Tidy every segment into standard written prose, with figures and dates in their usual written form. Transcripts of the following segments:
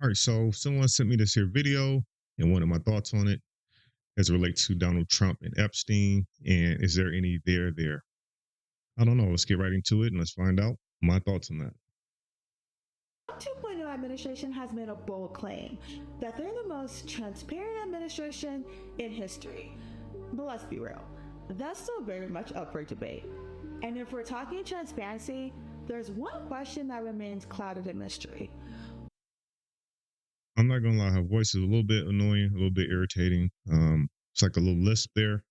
All right, so someone sent me this here video and wanted my thoughts on it as it relates to Donald Trump and Epstein. And is there any there? I don't know. Let's get right into it and let's find out my thoughts on that. The 2.0 administration has made a bold claim that they're the most transparent administration in history. But let's be real, that's still very much up for debate. And if we're talking transparency, there's one question that remains clouded in mystery. I'm not gonna lie, her voice is a little bit annoying, a little bit irritating. It's like a little lisp there,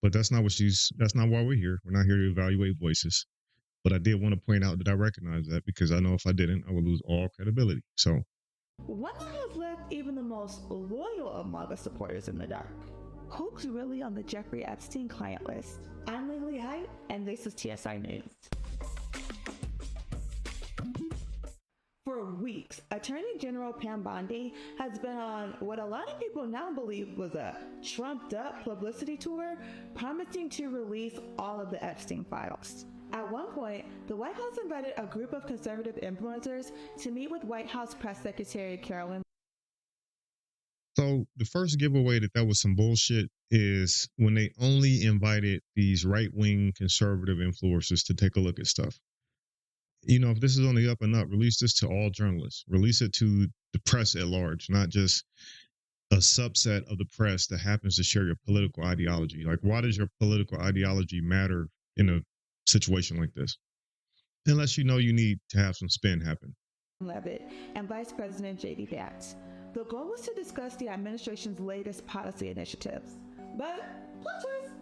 but that's not why we're here. We're not here to evaluate voices. But I did want to point out that I recognize that because I know if I didn't, I would lose all credibility. So One that has left even the most loyal of MAGA supporters in the dark. Who's really on the Jeffrey Epstein client list? I'm Legally Hype, and this is TSI News. For weeks, Attorney General Pam Bondi has been on what a lot of people now believe was a trumped up publicity tour, promising to release all of the Epstein files. At one point, the White House invited a group of conservative influencers to meet with White House Press Secretary Carolyn. So the first giveaway that was some bullshit is when they only invited these right wing conservative influencers to take a look at stuff. You know, if this is on the up and up, release this to all journalists. Release it to the press at large, not just a subset of the press that happens to share your political ideology. Like, why does your political ideology matter in a situation like this? Unless you know you need to have some spin happen. Levitt and Vice President J.D. Vance. The goal was to discuss the administration's latest policy initiatives. But, plot twist,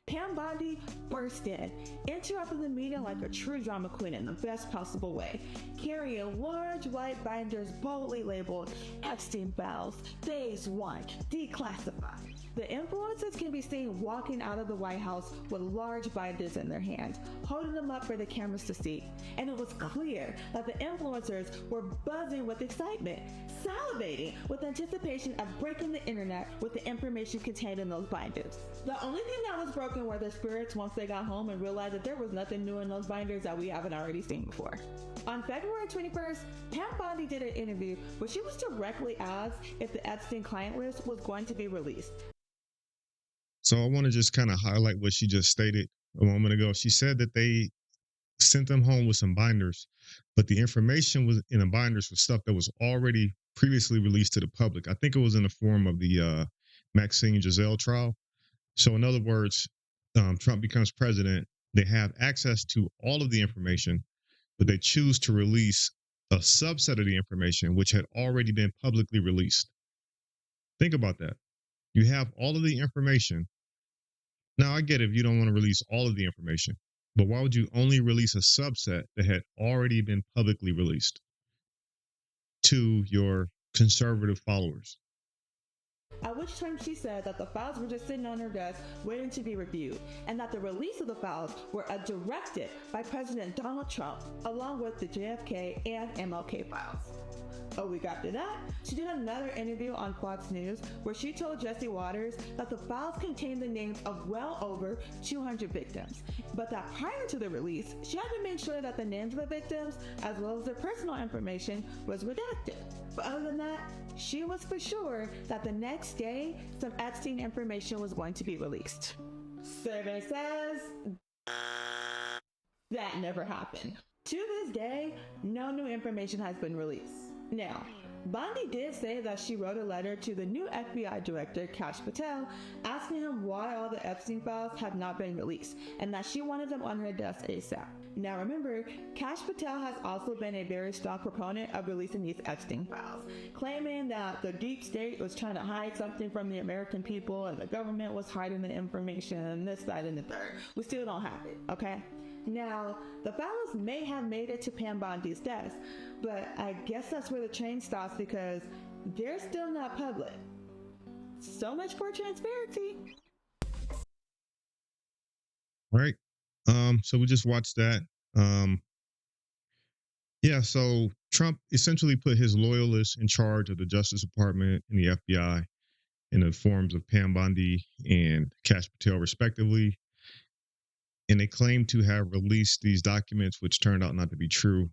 Pam Bondi burst in, interrupting the meeting like a true drama queen in the best possible way, carrying large white binders boldly labeled Epstein Files, Phase 1, Declassified. The influencers can be seen walking out of the White House with large binders in their hands, holding them up for the cameras to see. And it was clear that the influencers were buzzing with excitement, salivating with anticipation of breaking the internet with the information contained in those binders. The only thing that was broken were their spirits once they got home and realized that there was nothing new in those binders that we haven't already seen before. On February 21st, Pam Bondi did an interview where she was directly asked if the Epstein client list was going to be released. So I want to just kind of highlight what she just stated a moment ago. She said that they sent them home with some binders, but the information was in the binders was stuff that was already previously released to the public. I think it was in the form of the Maxine Giselle trial. So in other words, Trump becomes president. They have access to all of the information, but they choose to release a subset of the information which had already been publicly released. Think about that. You have all of the information. Now, I get if you don't want to release all of the information, but why would you only release a subset that had already been publicly released to your conservative followers? At which time she said that the files were just sitting on her desk waiting to be reviewed, and that the release of the files were directed by President Donald Trump, along with the JFK and MLK files. A week after that, she did another interview on Fox News where she told Jesse Waters that the files contained the names of well over 200 victims, but that prior to the release, she had to make sure that the names of the victims, as well as their personal information, was redacted. But other than that, she was for sure that the next day, some Epstein information was going to be released. Survey says that never happened. To this day, no new information has been released. Now, Bondi did say that she wrote a letter to the new FBI director, Kash Patel, asking him why all the Epstein files had not been released, and that she wanted them on her desk ASAP. Now remember, Kash Patel has also been a very strong proponent of releasing these Epstein files, claiming that the deep state was trying to hide something from the American people and the government was hiding the information, this, that, and the third. We still don't have it, okay? Now, the files may have made it to Pam Bondi's desk, but I guess that's where the train stops because they're still not public. So much for transparency. Right. So we just watched that. Um, yeah, so Trump essentially put his loyalists in charge of the Justice Department and the FBI in the forms of Pam Bondi and Kash Patel, respectively. And they claim to have released these documents, which turned out not to be true.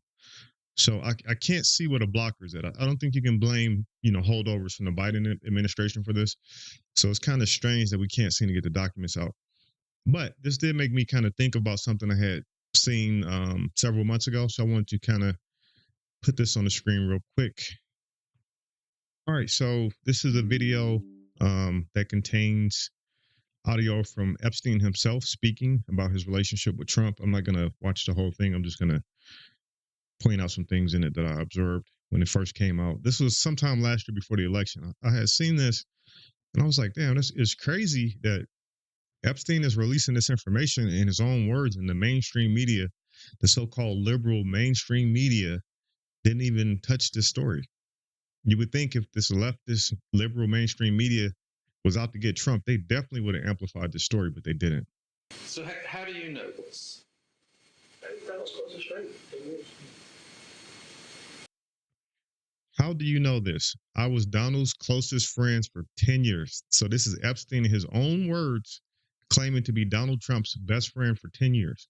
So I can't see what a blocker is at. I don't think you can blame, holdovers from the Biden administration for this. So it's kind of strange that we can't seem to get the documents out. But this did make me kind of think about something I had seen several months ago. So I wanted to kind of put this on the screen real quick. All right, so this is a video that contains audio from Epstein himself speaking about his relationship with Trump. I'm not going to watch the whole thing. I'm just going to point out some things in it that I observed when it first came out. This was sometime last year before the election. I had seen this and I was like, damn, this is crazy that Epstein is releasing this information in his own words in the mainstream media. The so-called liberal mainstream media didn't even touch this story. You would think if this leftist liberal mainstream media was out to get Trump, they definitely would have amplified the story, but they didn't. So how do you know this? That was close to straight. How do you know this? I was Donald's closest friends for 10 years. So this is Epstein in his own words claiming to be Donald Trump's best friend for 10 years.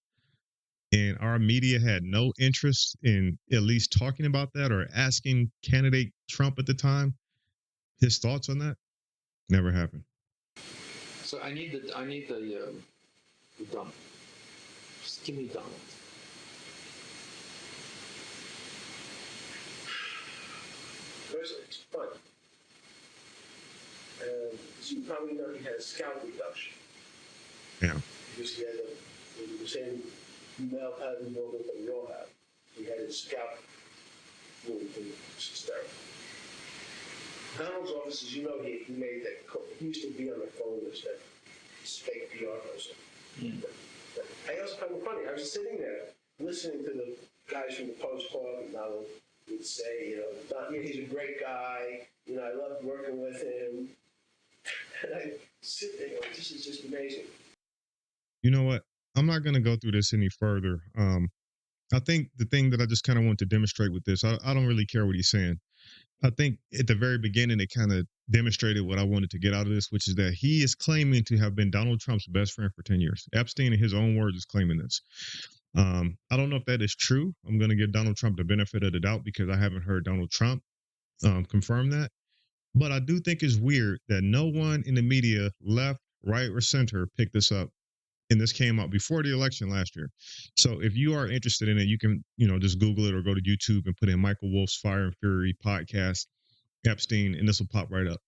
And our media had no interest in at least talking about that or asking candidate Trump at the time his thoughts on that. Never happened. So I need the Donald. Just give me Donald. It's fun. And as you probably know, he had a scalp reduction. Yeah. Because he had the same male pattern movement that we all have. He had his scalp movement hysterical. Donald's office, as you know, he made that. He used to be on the phone with that fake PR person. I also found it funny. I was sitting there listening to the guys from the Post talk, and Donald would say, he's a great guy. I loved working with him. And I sit there going, this is just amazing. You know what? I'm not going to go through this any further. I think the thing that I just kind of want to demonstrate with this, I don't really care what he's saying. I think at the very beginning, it kind of demonstrated what I wanted to get out of this, which is that he is claiming to have been Donald Trump's best friend for 10 years. Epstein, in his own words, is claiming this. I don't know if that is true. I'm going to give Donald Trump the benefit of the doubt because I haven't heard Donald Trump confirm that. But I do think it's weird that no one in the media, left, right, or center, picked this up. And this came out before the election last year. So if you are interested in it, you can, just Google it or go to YouTube and put in Michael Wolff's Fire and Fury podcast, Epstein, and this will pop right up.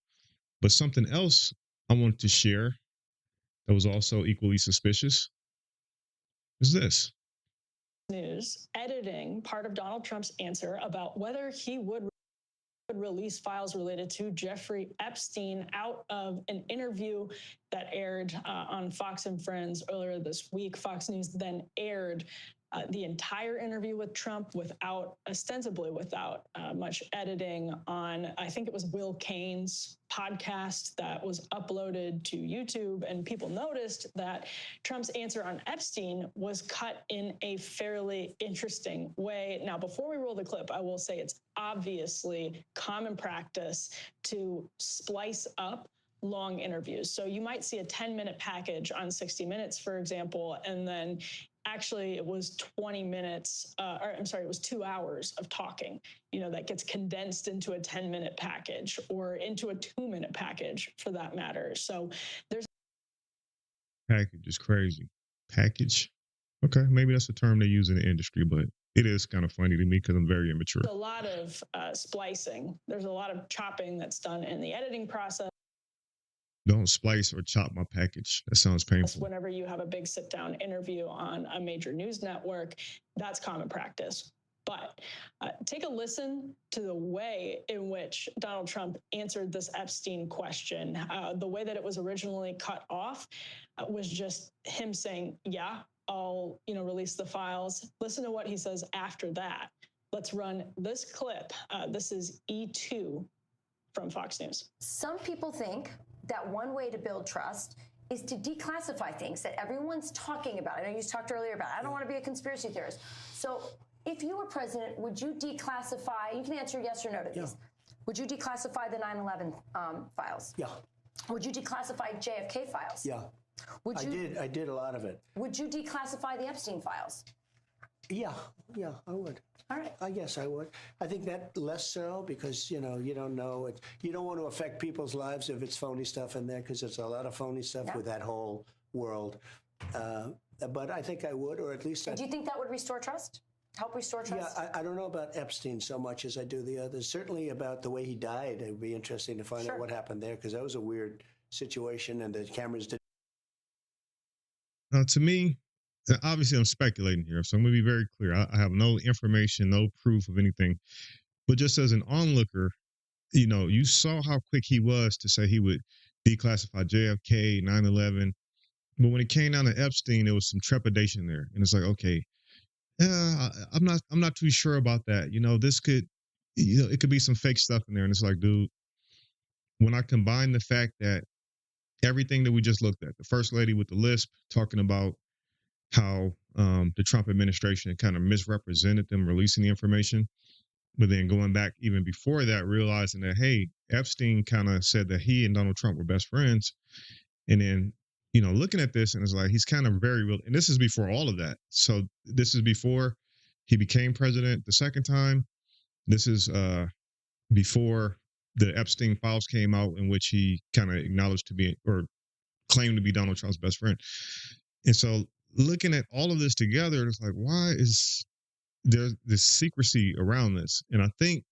But something else I wanted to share that was also equally suspicious is this. News editing part of Donald Trump's answer about whether he would release files related to Jeffrey Epstein out of an interview that aired on Fox and Friends earlier this week. Fox News then aired the entire interview with Trump ostensibly without much editing on, I think it was Will Kane's podcast that was uploaded to YouTube. And people noticed that Trump's answer on Epstein was cut in a fairly interesting way. Now, before we roll the clip, I will say it's obviously common practice to splice up long interviews. So you might see a 10-minute package on 60 Minutes, for example, and then actually it was 20 minutes, it was 2 hours of talking, that gets condensed into a 10-minute package or into a 2-minute package for that matter. So there's. Package is crazy. Package? Okay, maybe that's a term they use in the industry, but it is kind of funny to me because I'm very immature. There's a lot of splicing. There's a lot of chopping that's done in the editing process. Don't splice or chop my package. That sounds painful. Whenever you have a big sit-down interview on a major news network, that's common practice. But take a listen to the way in which Donald Trump answered this Epstein question. The way that it was originally cut off was just him saying, yeah, I'll release the files. Listen to what he says after that. Let's run this clip. This is E2 from Fox News. Some people think that one way to build trust is to declassify things that everyone's talking about. I know you talked earlier about, I don't want to be a conspiracy theorist. So if you were president, would you declassify, you can answer yes or no to these. Would you declassify the 9/11 files? Yeah. Would you declassify JFK files? Yeah. I did a lot of it. Would you declassify the Epstein files? Yeah, yeah, I would. All right. I guess I would. I think that less so because you know you don't know it. You don't want to affect people's lives if it's phony stuff in there because there's a lot of phony stuff Yeah. with that whole world. Uh, but I think I would, or at least Do you think that would restore trust? Help restore yeah. trust? I don't know about Epstein so much as I do the others. Certainly about the way he died. It would be interesting to find Sure. out what happened there because that was a weird situation, and the cameras did. To me, obviously, I'm speculating here, so I'm going to be very clear. I have no information, no proof of anything, but just as an onlooker, you saw how quick he was to say he would declassify JFK, 9/11. But when it came down to Epstein, there was some trepidation there, and it's like, okay, yeah, I'm not too sure about that. This could, it could be some fake stuff in there, and it's like, dude, when I combine the fact that everything that we just looked at, the first lady with the lisp talking about how the Trump administration kind of misrepresented them releasing the information, but then going back even before that, realizing that, hey, Epstein kind of said that he and Donald Trump were best friends. And then, looking at this, and it's like he's kind of very real. And this is before all of that. So this is before he became president the second time. This is before the Epstein files came out, in which he kind of acknowledged to be or claimed to be Donald Trump's best friend. And so looking at all of this together, it's like, why is there this secrecy around this? And I think,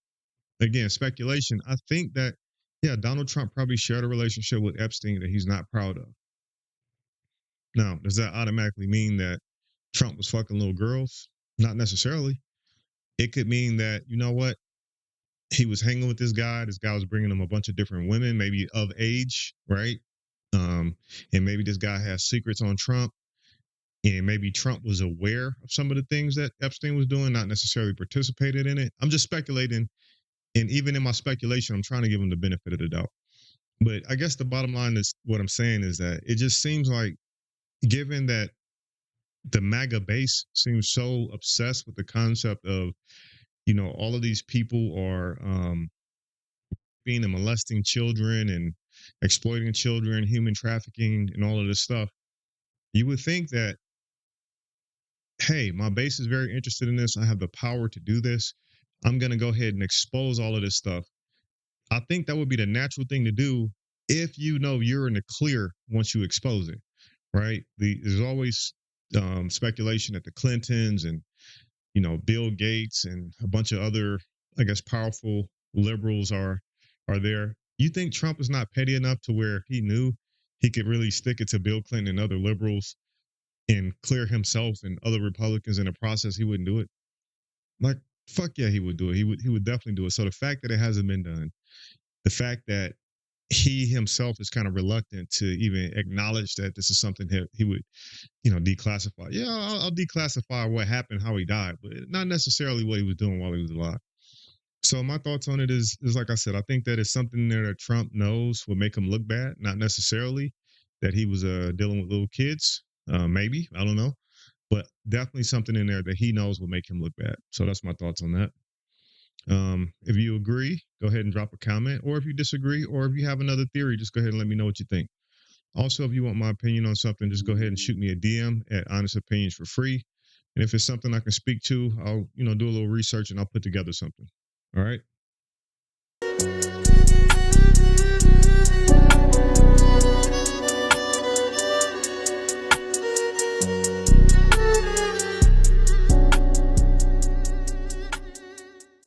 again, speculation, I think that, yeah, Donald Trump probably shared a relationship with Epstein that he's not proud of. Now, does that automatically mean that Trump was fucking little girls? Not necessarily. It could mean that, you know what? He was hanging with this guy. This guy was bringing him a bunch of different women, maybe of age, right? And maybe this guy has secrets on Trump. And maybe Trump was aware of some of the things that Epstein was doing, not necessarily participated in it. I'm just speculating. And even in my speculation, I'm trying to give him the benefit of the doubt. But I guess the bottom line is what I'm saying is that it just seems like, given that the MAGA base seems so obsessed with the concept of, all of these people are being and molesting children and exploiting children, human trafficking, and all of this stuff, you would think that, hey, my base is very interested in this. I have the power to do this. I'm going to go ahead and expose all of this stuff. I think that would be the natural thing to do if you know you're in the clear once you expose it, right? There's always speculation that the Clintons and Bill Gates and a bunch of other, I guess, powerful liberals are there. You think Trump is not petty enough to where he knew he could really stick it to Bill Clinton and other liberals and clear himself and other Republicans in the process? He wouldn't do it. Like, fuck yeah, he would do it. He would definitely do it. So the fact that it hasn't been done, the fact that he himself is kind of reluctant to even acknowledge that this is something that he would, declassify. Yeah, I'll declassify what happened, how he died, but not necessarily what he was doing while he was alive. So my thoughts on it is like I said, I think that it's something there that Trump knows will make him look bad, not necessarily that he was dealing with little kids. Maybe, I don't know, but definitely something in there that he knows will make him look bad. So that's my thoughts on that. If you agree, go ahead and drop a comment, or if you disagree, or if you have another theory, just go ahead and let me know what you think. Also, if you want my opinion on something, just go ahead and shoot me a DM at Honest Opinions for free. And if it's something I can speak to, I'll, do a little research and I'll put together something. All right.